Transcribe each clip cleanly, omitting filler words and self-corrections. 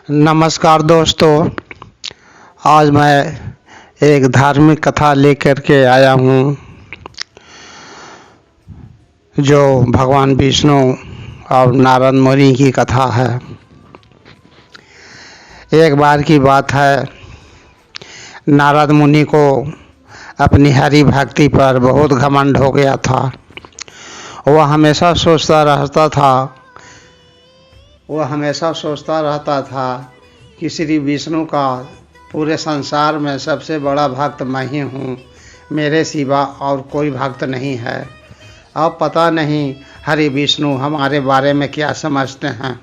नमस्कार दोस्तों। आज मैं एक धार्मिक कथा लेकर के आया हूँ जो भगवान विष्णु और नारद मुनि की कथा है। एक बार की बात है, नारद मुनि को अपनी हरि भक्ति पर बहुत घमंड हो गया था। वह हमेशा सोचता रहता था कि श्री विष्णु का पूरे संसार में सबसे बड़ा भक्त मैं ही हूँ, मेरे सिवा और कोई भक्त नहीं है। अब पता नहीं हरि विष्णु हमारे बारे में क्या समझते हैं।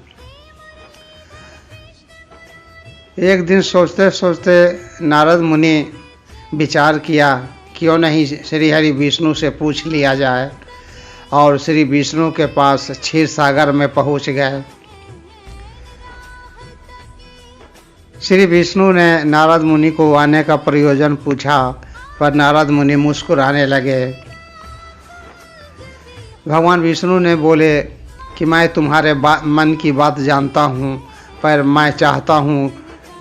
एक दिन सोचते सोचते नारद मुनि विचार किया, क्यों नहीं श्री हरि विष्णु से पूछ लिया जाए, और श्री विष्णु के पास क्षीर सागर में पहुँच गए। श्री विष्णु ने नारद मुनि को आने का प्रयोजन पूछा, पर नारद मुनि मुस्कुराने लगे। भगवान विष्णु ने बोले कि मैं तुम्हारे मन की बात जानता हूँ, पर मैं चाहता हूँ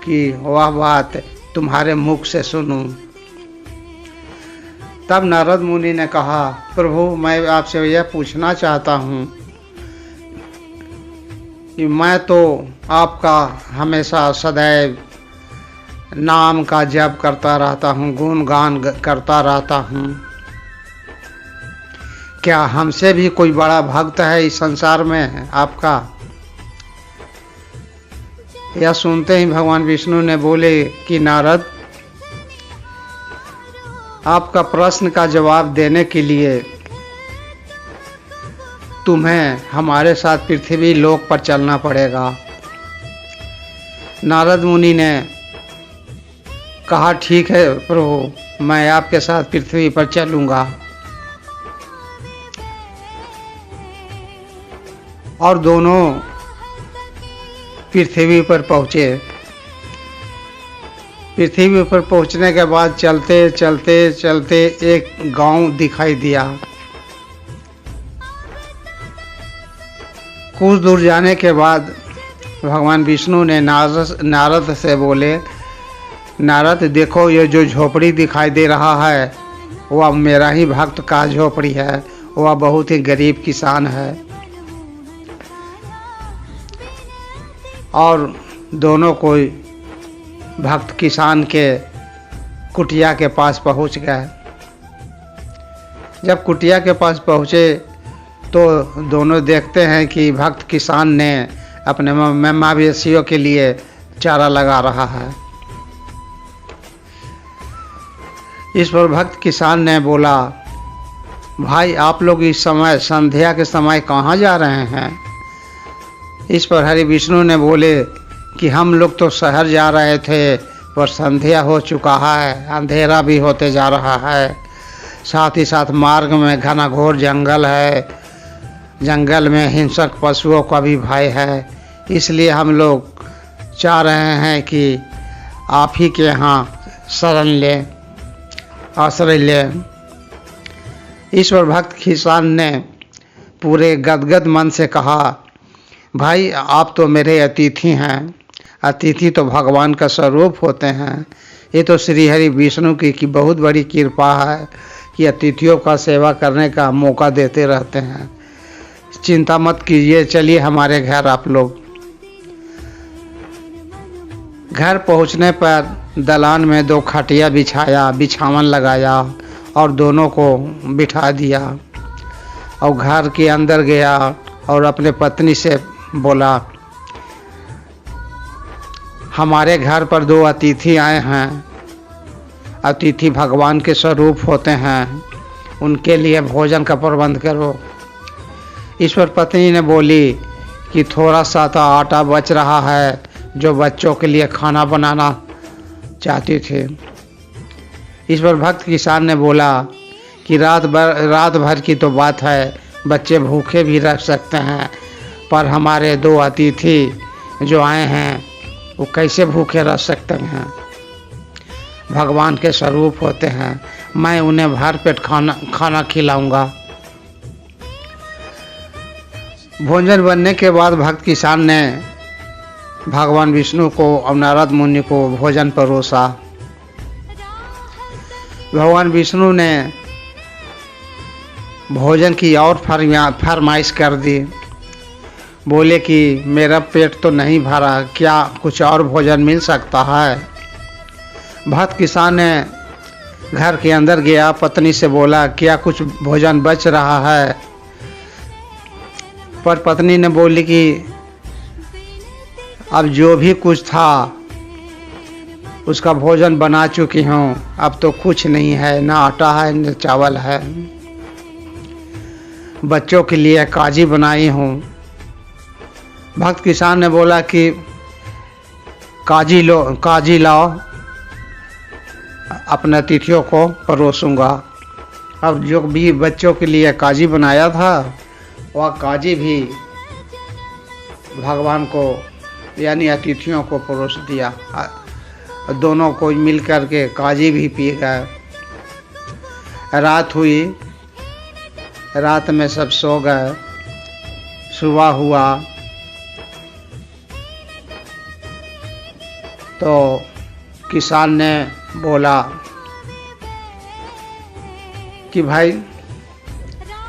कि वह बात तुम्हारे मुख से सुनूं। तब नारद मुनि ने कहा, प्रभु मैं आपसे यह पूछना चाहता हूँ कि मैं तो आपका हमेशा सदैव नाम का जप करता रहता हूँ, गुणगान करता रहता हूँ। क्या हमसे भी कोई बड़ा भक्त है इस संसार में आपका? यह सुनते ही भगवान विष्णु ने बोले कि नारद, आपका प्रश्न का जवाब देने के लिए तुम्हें हमारे साथ पृथ्वी लोक पर चलना पड़ेगा। नारद मुनि ने कहा, ठीक है प्रभु, मैं आपके साथ पृथ्वी पर चलूँगा। और दोनों पृथ्वी पर पहुँचे। पृथ्वी पर पहुँचने के बाद चलते चलते चलते एक गांव दिखाई दिया। कुछ दूर जाने के बाद भगवान विष्णु ने नारद से बोले, नारद देखो, ये जो झोपड़ी दिखाई दे रहा है वह मेरा ही भक्त का झोपड़ी है। वह बहुत ही गरीब किसान है। और दोनों कोई भक्त किसान के कुटिया के पास पहुंच गए। जब कुटिया के पास पहुँचे तो दोनों देखते हैं कि भक्त किसान ने अपने मवेशियों के लिए चारा लगा रहा है। इस पर भक्त किसान ने बोला, भाई आप लोग इस समय संध्या के समय कहाँ जा रहे हैं? इस पर हरि विष्णु ने बोले कि हम लोग तो शहर जा रहे थे, पर संध्या हो चुका है, अंधेरा भी होते जा रहा है। साथ ही साथ मार्ग में घना-घोर जंगल है, जंगल में हिंसक पशुओं का भी भय है। इसलिए हम लोग चाह रहे हैं कि आप ही के यहाँ शरण लें, आश्रय लें। इस पर भक्त किसान ने पूरे गदगद मन से कहा, भाई आप तो मेरे अतिथि हैं। अतिथि तो भगवान का स्वरूप होते हैं। ये तो श्री हरि विष्णु की बहुत बड़ी कृपा है कि अतिथियों का सेवा करने का मौका देते रहते हैं। चिंता मत कीजिए, चलिए हमारे घर आप लोग। घर पहुंचने पर दलान में 2 खटिया बिछाया, बिछावन लगाया और दोनों को बिठा दिया। और घर के अंदर गया और अपने पत्नी से बोला, हमारे घर पर 2 अतिथि आए हैं। अतिथि भगवान के स्वरूप होते हैं, उनके लिए भोजन का प्रबंध करो। इस पर पत्नी ने बोली कि थोड़ा सा तो आटा बच रहा है, जो बच्चों के लिए खाना बनाना चाहती थी। इस पर भक्त किसान ने बोला कि रात भर की तो बात है, बच्चे भूखे भी रह सकते हैं, पर हमारे 2 अतिथि जो आए हैं वो कैसे भूखे रह सकते हैं? भगवान के स्वरूप होते हैं, मैं उन्हें भर पेट खाना खिलाऊंगा। भोजन बनने के बाद भक्त किसान ने भगवान विष्णु को और नारद मुनि को भोजन परोसा। भगवान विष्णु ने भोजन की और फरमाइश कर दी। बोले कि मेरा पेट तो नहीं भरा, क्या कुछ और भोजन मिल सकता है? भक्त किसान ने घर के अंदर गया, पत्नी से बोला क्या कुछ भोजन बच रहा है? पर पत्नी ने बोली कि अब जो भी कुछ था उसका भोजन बना चुकी हूँ, अब तो कुछ नहीं है, ना आटा है न चावल है। बच्चों के लिए काजी बनाई हूँ। भक्त किसान ने बोला कि काजी लाओ, अपने अतिथियों को परोसूंगा। अब जो भी बच्चों के लिए काजी बनाया था वह काजी भी भगवान को यानी अतिथियों को परोस दिया। दोनों को मिल कर के काजी भी पी गए। रात हुई, रात में सब सो गए। सुबह हुआ तो किसान ने बोला कि भाई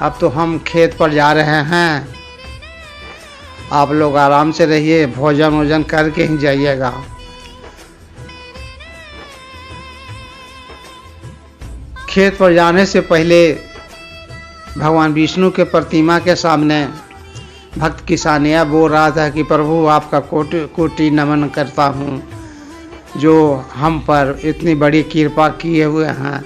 अब तो हम खेत पर जा रहे हैं, आप लोग आराम से रहिए, भोजन वोजन करके ही जाइएगा। खेत पर जाने से पहले भगवान विष्णु के प्रतिमा के सामने भक्त किसान यह बोल रहा था कि प्रभु आपका कोटि कोटि नमन करता हूँ, जो हम पर इतनी बड़ी कृपा किए हुए हैं,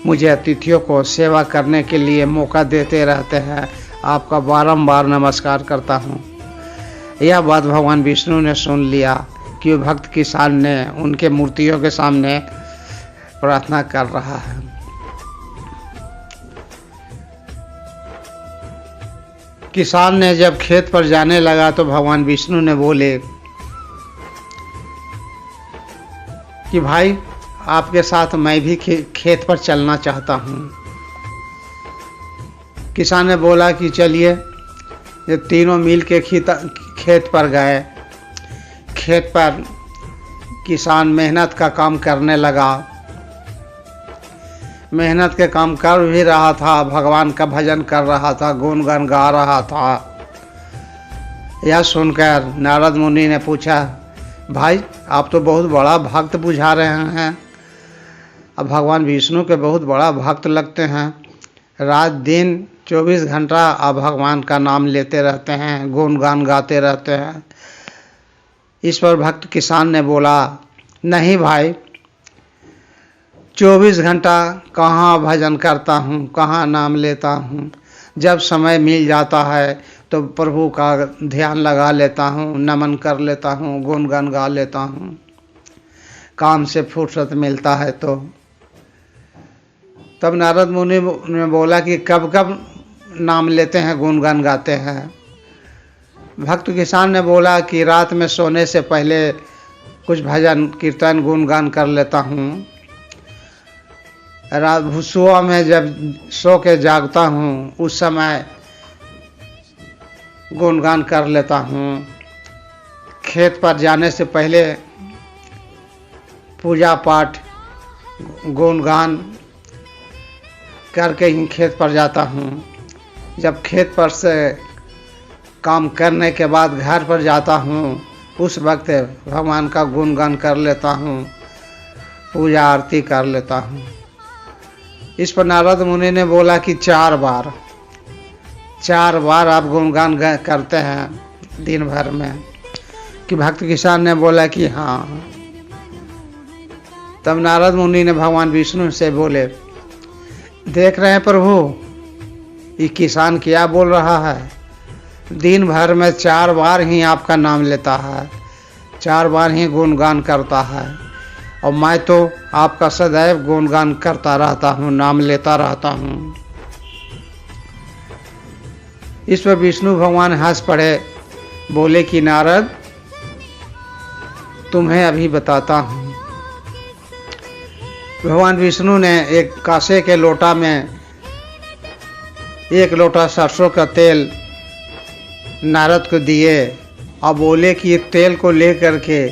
मुझे अतिथियों को सेवा करने के लिए मौका देते रहते हैं, आपका बारंबार नमस्कार करता हूँ। यह बात भगवान विष्णु ने सुन लिया कि भक्त किसान ने उनके मूर्तियों के सामने प्रार्थना कर रहा है। किसान ने जब खेत पर जाने लगा तो भगवान विष्णु ने बोले कि भाई आपके साथ मैं भी खेत पर चलना चाहता हूँ। किसान ने बोला कि चलिए। ये तीनों मिल के खेत पर गए। खेत पर किसान मेहनत का काम करने लगा। मेहनत के काम कर भी रहा था, भगवान का भजन कर रहा था, गुणगान गा रहा था। यह सुनकर नारद मुनि ने पूछा, भाई आप तो बहुत बड़ा भक्त बुझा रहे हैं। अब भगवान विष्णु के बहुत बड़ा भक्त लगते हैं। रात दिन 24 घंटा आप भगवान का नाम लेते रहते हैं, गुणगान गाते रहते हैं। इस पर भक्त किसान ने बोला, नहीं भाई, 24 घंटा कहाँ भजन करता हूँ, कहाँ नाम लेता हूँ। जब समय मिल जाता है तो प्रभु का ध्यान लगा लेता हूँ, नमन कर लेता हूँ, गुणगान गा लेता हूँ। काम से फुर्सत मिलता है तो। तब नारद मुनि ने बोला कि कब कब नाम लेते हैं, गुणगान गाते हैं। भक्त किसान ने बोला कि रात में सोने से पहले कुछ भजन कीर्तन गुणगान कर लेता हूँ। रात सुबह में जब सो के जागता हूँ उस समय गुणगान कर लेता हूँ। खेत पर जाने से पहले पूजा पाठ गुणगान करके ही खेत पर जाता हूँ। जब खेत पर से काम करने के बाद घर पर जाता हूँ उस वक्त भगवान का गुणगान कर लेता हूँ, पूजा आरती कर लेता हूँ। इस पर नारद मुनि ने बोला कि 4 बार आप गुणगान करते हैं दिन भर में। कि भक्त किसान ने बोला कि हाँ। तब नारद मुनि ने भगवान विष्णु से बोले, देख रहे हैं प्रभु, ये किसान क्या बोल रहा है। दिन भर में 4 बार ही आपका नाम लेता है, 4 बार ही गुणगान करता है, और मैं तो आपका सदैव गुणगान करता रहता हूँ, नाम लेता रहता हूँ। इस पर विष्णु भगवान हंस पड़े, बोले कि नारद, तुम्हें अभी बताता हूँ। भगवान विष्णु ने एक कांसे के लोटा में 1 लोटा सरसों का तेल नारद को दिए और बोले कि ये तेल को लेकर के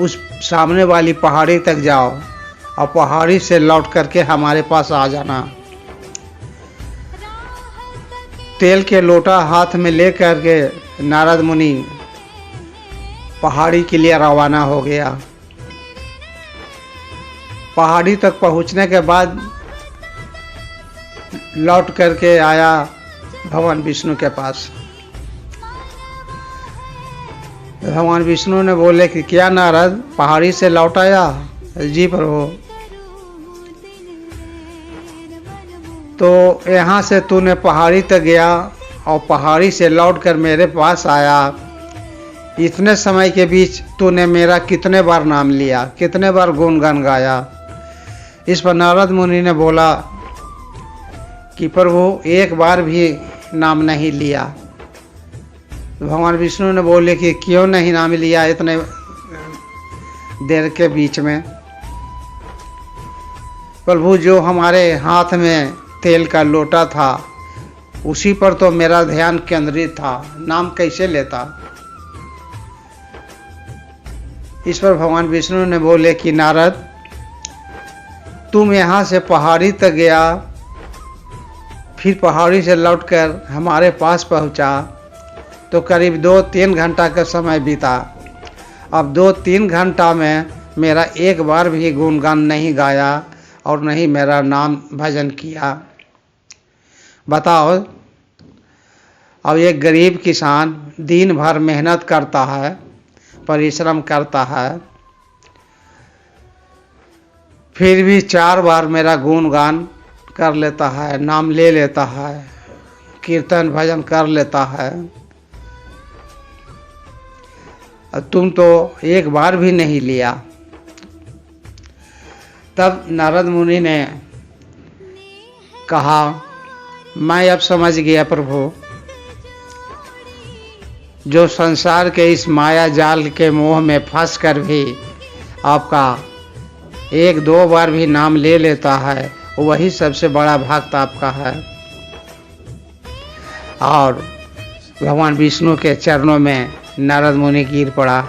उस सामने वाली पहाड़ी तक जाओ और पहाड़ी से लौट करके हमारे पास आ जाना। तेल के लोटा हाथ में ले करके नारद मुनि पहाड़ी के लिए रवाना हो गया। पहाड़ी तक पहुंचने के बाद लौट करके आया भगवान विष्णु के पास। भगवान विष्णु ने बोले कि क्या नारद, पहाड़ी से लौट आया? जी प्रभु। तो यहाँ से तूने पहाड़ी तक गया और पहाड़ी से लौटकर मेरे पास आया, इतने समय के बीच तूने मेरा कितने बार नाम लिया, कितने बार गुणगान गाया? इस पर नारद मुनि ने बोला कि प्रभु एक बार भी नाम नहीं लिया। भगवान विष्णु ने बोले कि क्यों नहीं नाम लिया इतने देर के बीच में? प्रभु जो हमारे हाथ में तेल का लोटा था उसी पर तो मेरा ध्यान केंद्रित था, नाम कैसे लेता? इस पर भगवान विष्णु ने बोले कि नारद, तुम यहाँ से पहाड़ी तक गया, फिर पहाड़ी से लौटकर हमारे पास पहुँचा तो करीब 2-3 घंटा का समय बीता। अब 2-3 घंटा में मेरा एक बार भी गुणगान नहीं गाया और नहीं मेरा नाम भजन किया। बताओ, अब एक गरीब किसान दिन भर मेहनत करता है, परिश्रम करता है, फिर भी 4 बार मेरा गुणगान कर लेता है, नाम ले लेता है, कीर्तन भजन कर लेता है, तुम तो एक बार भी नहीं लिया। तब नारद मुनि ने कहा, मैं अब समझ गया प्रभु, जो संसार के इस माया जाल के मोह में फंस कर भी आपका 1-2 बार भी नाम ले लेता है, वही सबसे बड़ा भक्त आपका है। और भगवान विष्णु के चरणों में नारद मुनि गिर पड़ा,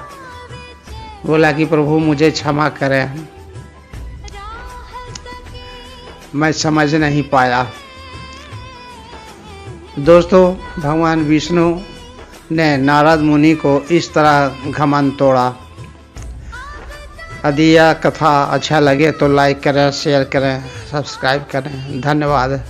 बोला कि प्रभु मुझे क्षमा करें, मैं समझ नहीं पाया। दोस्तों, भगवान विष्णु ने नारद मुनि को इस तरह घमंड तोड़ा। यदि यह कथा अच्छा लगे तो लाइक करें, शेयर करें, सब्सक्राइब करें। धन्यवाद।